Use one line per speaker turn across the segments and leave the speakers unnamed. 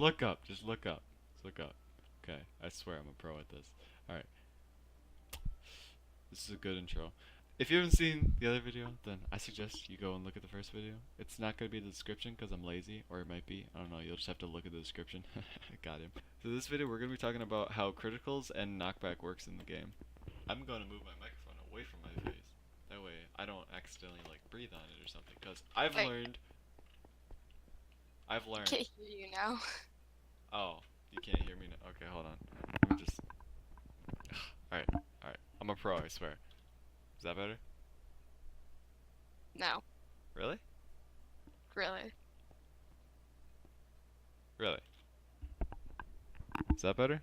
look up. Just look up. Just look up. Okay, I swear I'm a pro at this. Alright. This is a good intro. If you haven't seen the other video, then I suggest you go and look at the first video. It's not going to be in the description because I'm lazy, or it might be. I don't know, you'll just have to look at the description. Got him. So this video we're going to be talking about how criticals and knockback works in the game. I'm going to move my microphone away from my face. That way I don't accidentally like breathe on it or something, because I've learned.
I can't hear you now.
Oh, you can't hear me now? Okay, hold on. Let me just... Alright, alright. I'm a pro, I swear. Is that better?
No.
Really?
Really.
Really? Is that better?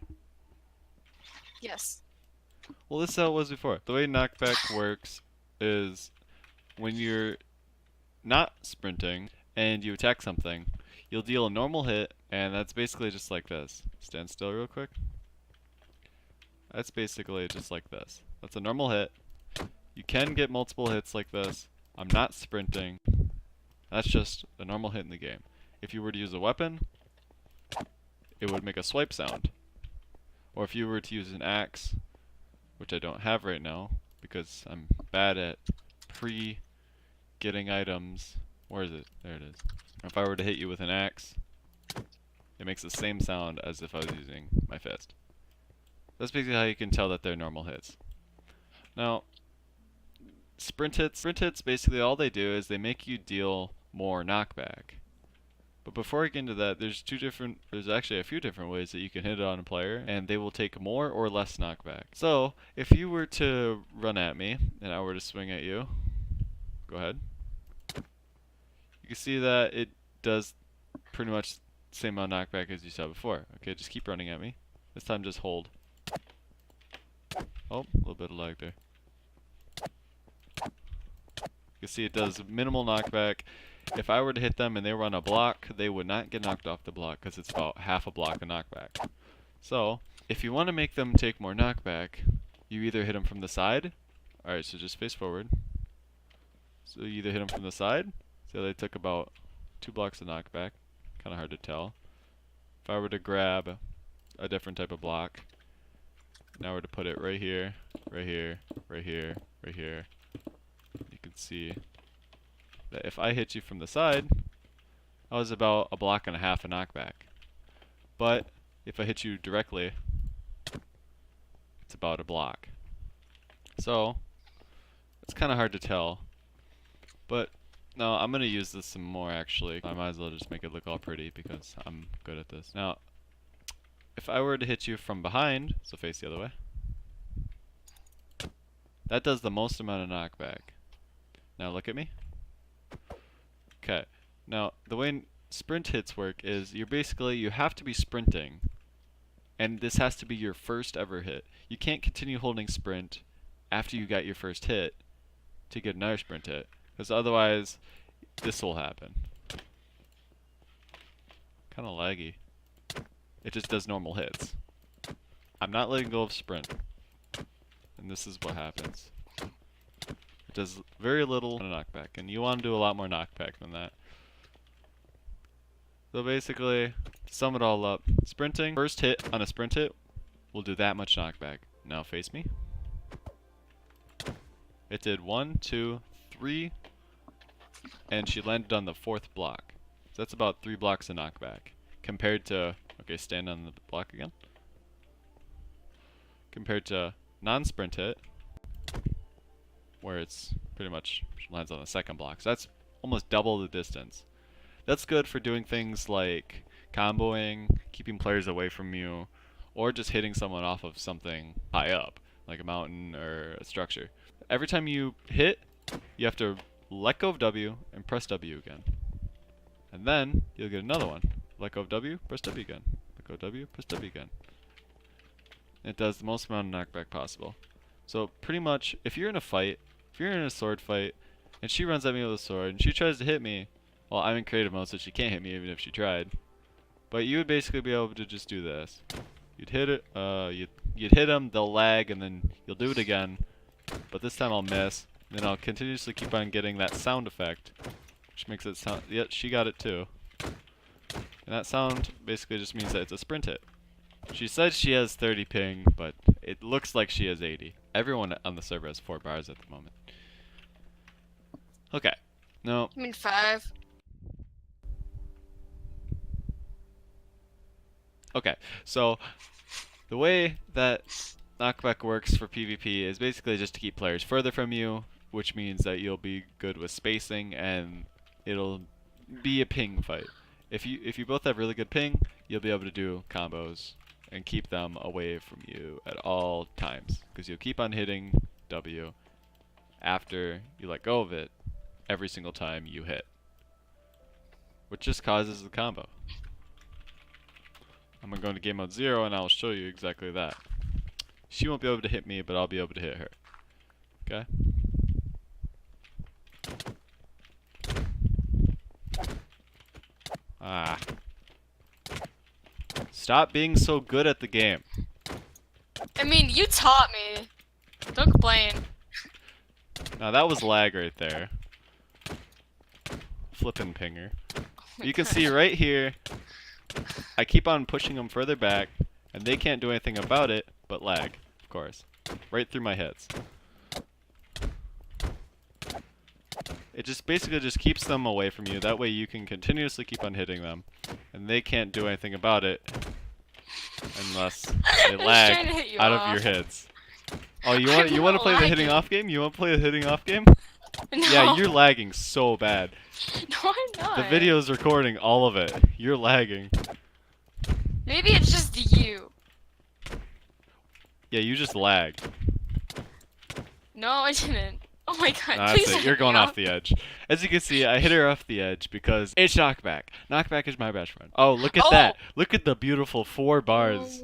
Yes.
Well, this is how it was before. The way knockback works is when you're not sprinting and you attack something, you'll deal a normal hit, and that's basically just like this. Stand still real quick. That's basically just like this. That's a normal hit. You can get multiple hits like this. I'm not sprinting. That's just a normal hit in the game. If you were to use a weapon, it would make a swipe sound. Or if you were to use an axe, which I don't have right now because I'm bad at getting items. Where is it? There it is. If I were to hit you with an axe, it makes the same sound as if I was using my fist. That's basically how you can tell that they're normal hits. Now, sprint hits basically all they do is they make you deal more knockback. But before I get into that, there's actually a few different ways that you can hit it on a player, and they will take more or less knockback. So, if you were to run at me, and I were to swing at you, go ahead. You can see that it does pretty much the same amount of knockback as you saw before. Okay, just keep running at me. This time just hold. Oh, a little bit of lag there. You can see it does minimal knockback. If I were to hit them and they were on a block, they would not get knocked off the block because it's about half a block of knockback. So, if you want to make them take more knockback, you either hit them from the side. Alright, so just face forward. So you either hit them from the side. So they took about 2 blocks of knockback. Kind of hard to tell. If I were to grab a different type of block, now we're to put it right here, right here, right here, right here. You can see that if I hit you from the side, I was about a block and a half of knockback. But if I hit you directly, it's about a block. So it's kind of hard to tell. But no, I'm gonna use this some more actually. I might as well just make it look all pretty because I'm good at this. Now, if I were to hit you from behind, so face the other way, that does the most amount of knockback. Now look at me. Okay. Now, the way sprint hits work is you have to be sprinting, and this has to be your first ever hit. You can't continue holding sprint after you got your first hit to get another sprint hit, because otherwise this will happen. Kind of laggy. It just does normal hits. I'm not letting go of sprint, and this is what happens. It does very little knockback, and you want to do a lot more knockback than that. So basically, to sum it all up, sprinting, first hit on a sprint hit will do that much knockback. Now face me. It did 1, 2, 3, and she landed on the 4th block. So that's about 3 blocks of knockback. Compared to, okay, stand on the block again. Compared to non-sprint hit, where it's pretty much lands on the 2nd block. So that's almost double the distance. That's good for doing things like comboing, keeping players away from you, or just hitting someone off of something high up, like a mountain or a structure. Every time you hit, you have to let go of W and press W again. And then you'll get another one. Let go of W, press W again. Let go of W, press W again. It does the most amount of knockback possible. So pretty much, if you're in a fight, if you're in a sword fight, and she runs at me with a sword, and she tries to hit me, well, I'm in creative mode, so she can't hit me even if she tried. But you would basically be able to just do this. You'd hit it, you'd hit them, they'll lag, and then you'll do it again. But this time I'll miss, and then I'll continuously keep on getting that sound effect, which makes it sound. Yeah, she got it too. And that sound basically just means that it's a sprint hit. She says she has 30 ping, but it looks like she has 80. Everyone on the server has 4 bars at the moment. Okay. No.
You mean 5?
Okay. So the way that knockback works for PvP is basically just to keep players further from you, which means that you'll be good with spacing and it'll be a ping fight. If you both have really good ping, you'll be able to do combos and keep them away from you at all times, because you'll keep on hitting W after you let go of it every single time you hit, which just causes the combo. I'm going to go into game mode 0 and I'll show you exactly that. She won't be able to hit me, but I'll be able to hit her. Okay? Ah. Stop being so good at the game.
I mean, you taught me. Don't complain.
Now that was lag right there. Flippin' pinger. You can see right here, I keep on pushing them further back, and they can't do anything about it but lag, of course. Right through my hits. It just basically just keeps them away from you. That way you can continuously keep on hitting them, and they can't do anything about it unless they lag out of your hits. Oh, you want to play the hitting off game? You want to play the hitting off game?
No.
Yeah, you're lagging so bad.
No, I'm not.
The video's recording all of it. You're lagging.
Maybe it's just you.
Yeah, you just lagged.
No, I didn't. Oh my god,
Nah,
please
that's it.
let
You're
me
going
off.
off the edge. As you can see, I hit her off the edge because it's knockback. Knockback is my best friend. Oh, look at that. Look at the beautiful 4 bars.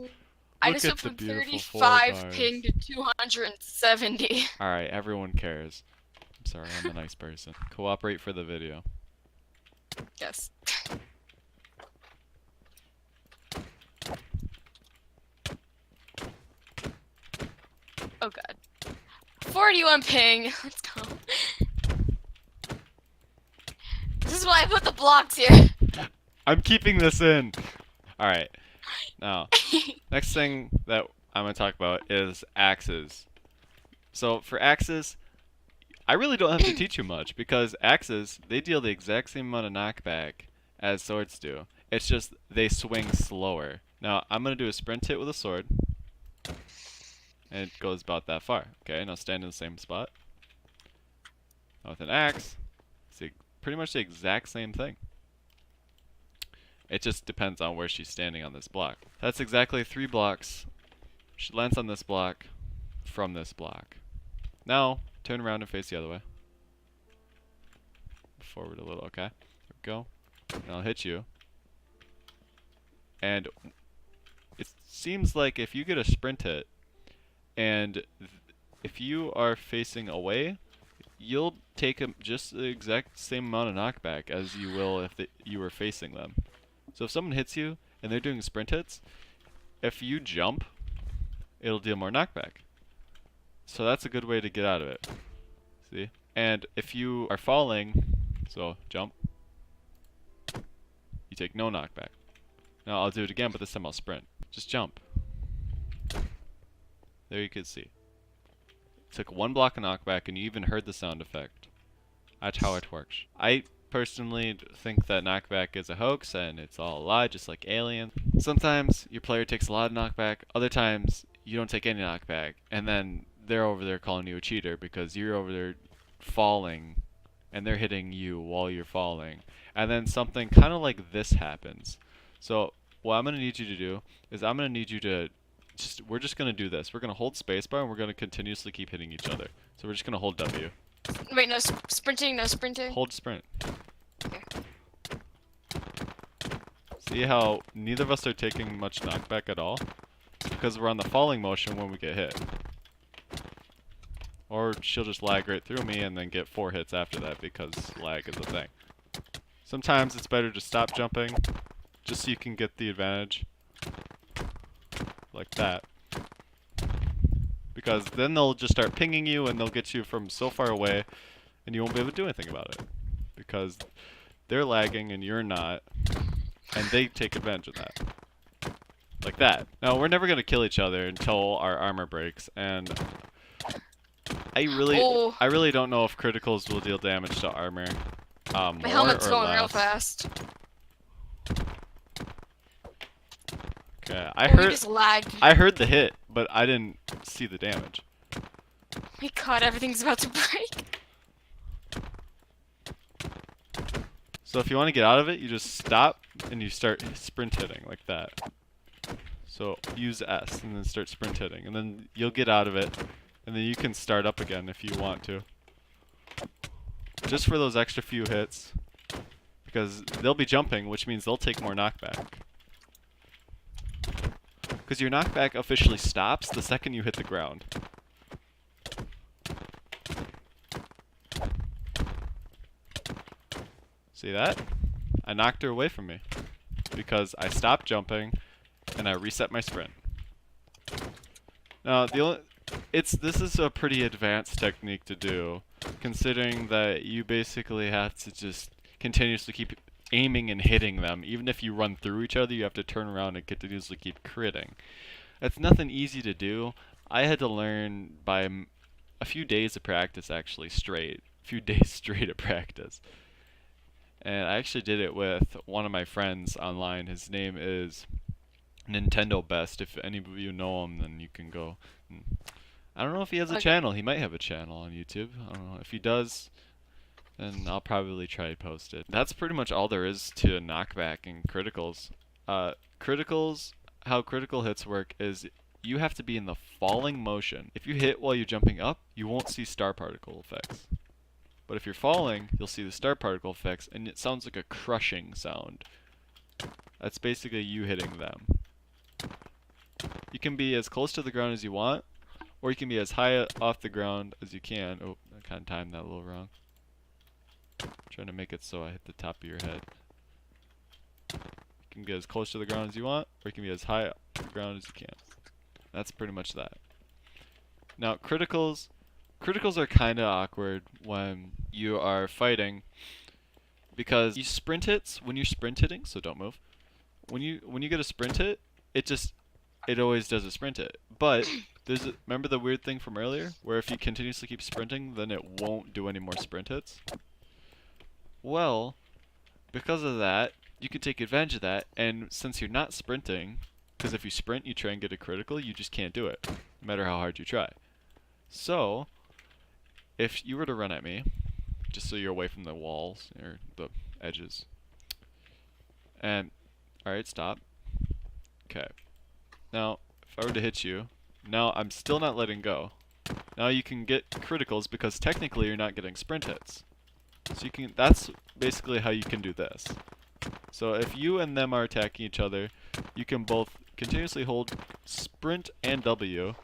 I
Look
just
at
went
the
from
beautiful 4
35
bars.
ping to 270.
Alright, everyone cares. I'm sorry, I'm a nice person. Cooperate for the video.
Yes. Oh god. 41 ping. Let's go. This is why I put the blocks here.
I'm keeping this in. Alright. Now, next thing that I'm going to talk about is axes. So, for axes, I really don't have to teach you much, because axes, they deal the exact same amount of knockback as swords do. It's just they swing slower. Now, I'm going to do a sprint hit with a sword. And it goes about that far. Okay, now stand in the same spot. Now with an axe, it's pretty much the exact same thing. It just depends on where she's standing on this block. That's exactly 3 blocks. She lands on this block from this block. Now, turn around and face the other way. Forward a little, okay. Here we go. And I'll hit you. And it seems like if you get a sprint hit, and if you are facing away, you'll take just the exact same amount of knockback as you will if you were facing them. So if someone hits you and they're doing sprint hits, if you jump, it'll deal more knockback. So that's a good way to get out of it. See? And if you are falling, so jump, you take no knockback. Now I'll do it again, but this time I'll sprint. Just jump. There you can see. Took 1 block of knockback and you even heard the sound effect. That's how it works. I personally think that knockback is a hoax and it's all a lie, just like Alien. Sometimes your player takes a lot of knockback, other times you don't take any knockback, and then they're over there calling you a cheater because you're over there falling and they're hitting you while you're falling. And then something kind of like this happens. So what I'm going to need you to do is I'm going to need you to we're just going to do this. We're going to hold spacebar and we're going to continuously keep hitting each other. So we're just going to hold W.
Wait, no sprinting, no sprinting.
Hold sprint.
Okay.
See how neither of us are taking much knockback at all? Because we're on the falling motion when we get hit. Or she'll just lag right through me and then get 4 hits after that because lag is a thing. Sometimes it's better to stop jumping just so you can get the advantage. Like that. Because then they'll just start pinging you and they'll get you from so far away and you won't be able to do anything about it. Because they're lagging and you're not. and they take advantage of that. Like that. Now, we're never going to kill each other until our armor breaks, and I really don't know if criticals will deal damage to armor
My
more
helmet's
or
going
less.
real fast.
Okay,
You just lagged.
I heard the hit, but I didn't see the damage.
My god, everything's about to break.
So if you want to get out of it, you just stop and you start sprint hitting like that. So use S and then start sprint hitting, and then you'll get out of it, and then you can start up again if you want to. Just for those extra few hits, because they'll be jumping, which means they'll take more knockback. Because your knockback officially stops the second you hit the ground. See that? I knocked her away from me because I stopped jumping and I reset my sprint. Now this is a pretty advanced technique to do, considering that you basically have to just continuously keep aiming and hitting them. Even if you run through each other, you have to turn around and continuously keep critting. It's nothing easy to do. I had to learn by a few days of practice, actually, straight. A few days straight of practice. And I actually did it with one of my friends online. His name is Nintendo Best. If any of you know him, then you can go. I don't know if he has a channel. He might have a channel on YouTube. I don't know. If he does, then I'll probably try to post it. That's pretty much all there is to knockback and criticals. Criticals, how critical hits work is you have to be in the falling motion. If you hit while you're jumping up, you won't see star particle effects. But if you're falling, you'll see the star particle effects, and it sounds like a crushing sound. That's basically you hitting them. You can be as close to the ground as you want, or you can be as high off the ground as you can. Oh, I kind of timed that a little wrong. I'm trying to make it so I hit the top of your head. You can get as close to the ground as you want, or you can be as high off the ground as you can. That's pretty much that. Now, criticals are kind of awkward when you are fighting, because you sprint hits when you're sprint hitting, so don't move. When you get a sprint hit, it always does a sprint hit. But remember the weird thing from earlier, where if you continuously keep sprinting, then it won't do any more sprint hits? Well, because of that, you can take advantage of that, and since you're not sprinting, because if you sprint, you try and get a critical, you just can't do it, no matter how hard you try. So, if you were to run at me, just so you're away from the walls, or the edges, and, alright, stop. Okay. Now, if I were to hit you, now I'm still not letting go. Now you can get criticals because technically you're not getting sprint hits. So that's basically how you can do this. So if you and them are attacking each other, you can both continuously hold sprint and W.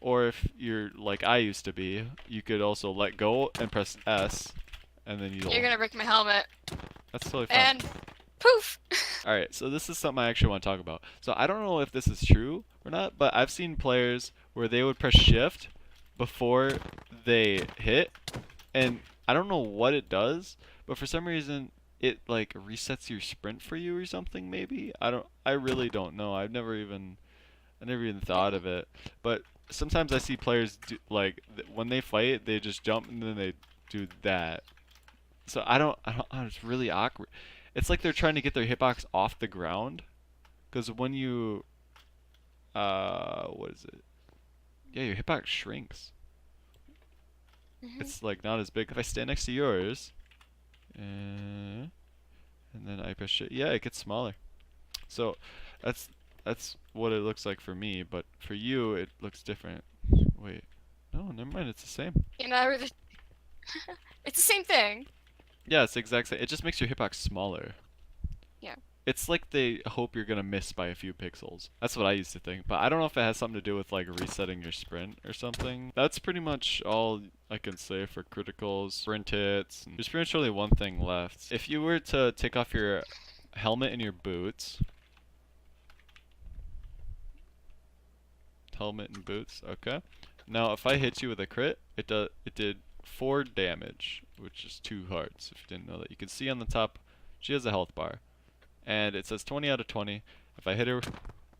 Or if you're like I used to be, you could also let go and press S, and then you're
gonna break my helmet.
That's totally fine.
And poof!
Alright, so this is something I actually want to talk about. So I don't know if this is true or not, but I've seen players where they would press shift before they hit, and I don't know what it does, but for some reason it like resets your sprint for you or something maybe? I really don't know. I never even thought of it. But sometimes I see players do, like when they fight, they just jump and then they do that. So I don't it's really awkward. It's like they're trying to get their hitbox off the ground, because when you what is it? Yeah, your hitbox shrinks. It's like not as big. If I stand next to yours, and then I push it, yeah, it gets smaller. So that's what it looks like for me, but for you it looks different. Wait, no, never mind. It's the same.
You know, it's the same thing.
Yeah, it's the exact same. It just makes your hitbox smaller.
Yeah.
It's like they hope you're gonna miss by a few pixels. That's what I used to think, but I don't know if it has something to do with like resetting your sprint or something. That's pretty much all I can say for criticals, sprint hits. There's pretty much only one thing left. If you were to take off your helmet and your boots, okay. Now if I hit you with a crit, it did 4 damage, which is 2 hearts. If you didn't know that, you can see on the top, she has a health bar. and it says 20 out of 20. If I hit her, it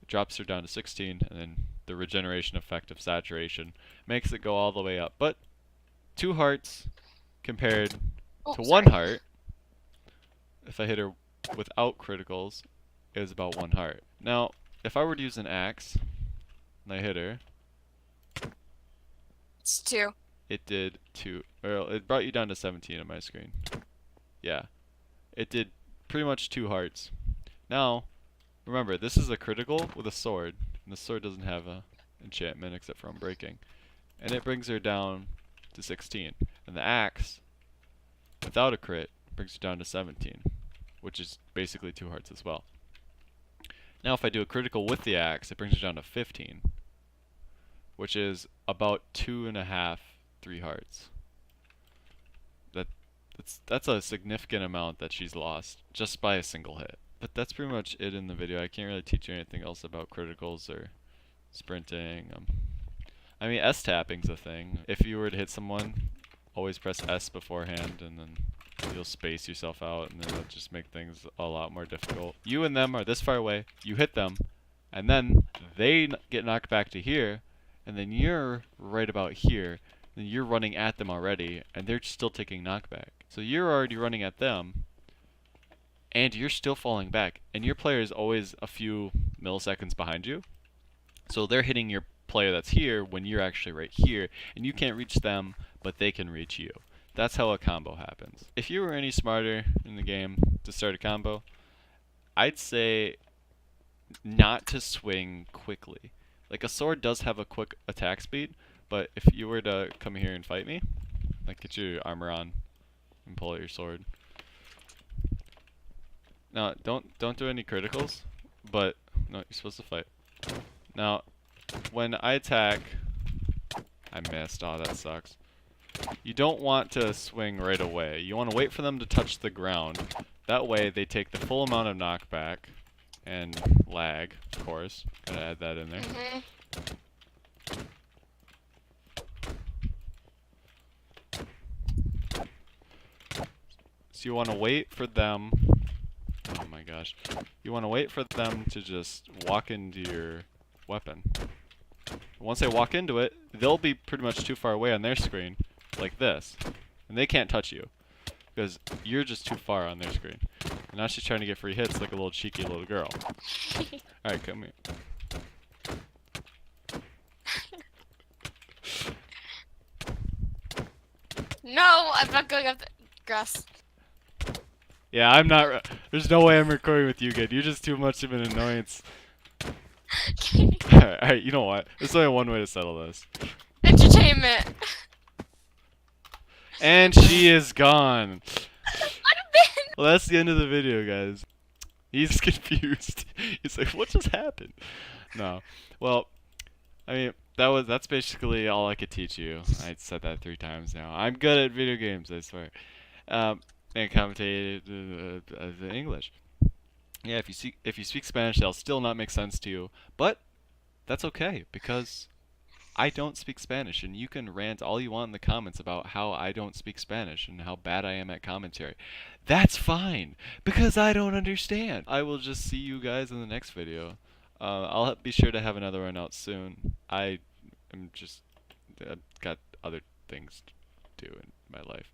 drops her down to 16, and then the regeneration effect of saturation makes it go all the way up. But 2 hearts compared to 1 heart, if I hit her without criticals, is about 1 heart. Now, if I were to use an axe, and I hit her,
It's 2.
it did 2. Or it brought you down to 17 on my screen. Yeah. It did pretty much 2 hearts. Now, remember, this is a critical with a sword, and the sword doesn't have a enchantment except for unbreaking. And it brings her down to 16. And the axe, without a crit, brings her down to 17, which is basically 2 hearts as well. Now if I do a critical with the axe, it brings her down to 15, which is about 2.5, 3 hearts. That's a significant amount that she's lost just by a single hit. But that's pretty much it in the video. I can't really teach you anything else about criticals or sprinting. I mean, S-tapping's a thing. If you were to hit someone, always press S beforehand, and then you'll space yourself out, and then it'll just make things a lot more difficult. You and them are this far away, you hit them, and then they get knocked back to here, and then you're right about here, and you're running at them already, and they're still taking knockback. So you're already running at them, and you're still falling back, and your player is always a few milliseconds behind you. So they're hitting your player that's here when you're actually right here, and you can't reach them, but they can reach you. That's how a combo happens. If you were any smarter in the game to start a combo, I'd say not to swing quickly. Like, a sword does have a quick attack speed, but if you were to come here and fight me, like get your armor on and pull out your sword. Now, don't do any criticals, but no, you're supposed to fight. Now, when I attack, I missed. Oh, that sucks. You don't want to swing right away. You want to wait for them to touch the ground. That way, they take the full amount of knockback and lag, of course. Gotta add that in there. So you want to wait for them. Oh my gosh. You want to wait for them to just walk into your weapon. Once they walk into it, they'll be pretty much too far away on their screen, like this. And they can't touch you, because you're just too far on their screen. And now she's trying to get free hits like a little cheeky little girl. Alright, come here.
No, I'm not going up the grass.
Yeah, I'm not. There's no way I'm recording with you, kid. You're just too much of an annoyance. Alright, you know what? There's only one way to settle this.
Entertainment.
And she is gone. Well, that's the end of the video, guys. He's confused. He's like, what just happened? No. Well, I mean, that's basically all I could teach you. I said that 3 times now. I'm good at video games, I swear. And commentated the English. Yeah, if you speak Spanish, that'll still not make sense to you, but that's okay, because I don't speak Spanish, and you can rant all you want in the comments about how I don't speak Spanish and how bad I am at commentary. That's fine, because I don't understand. I will just see you guys in the next video. I'll be sure to have another one out soon. I've got other things to do in my life.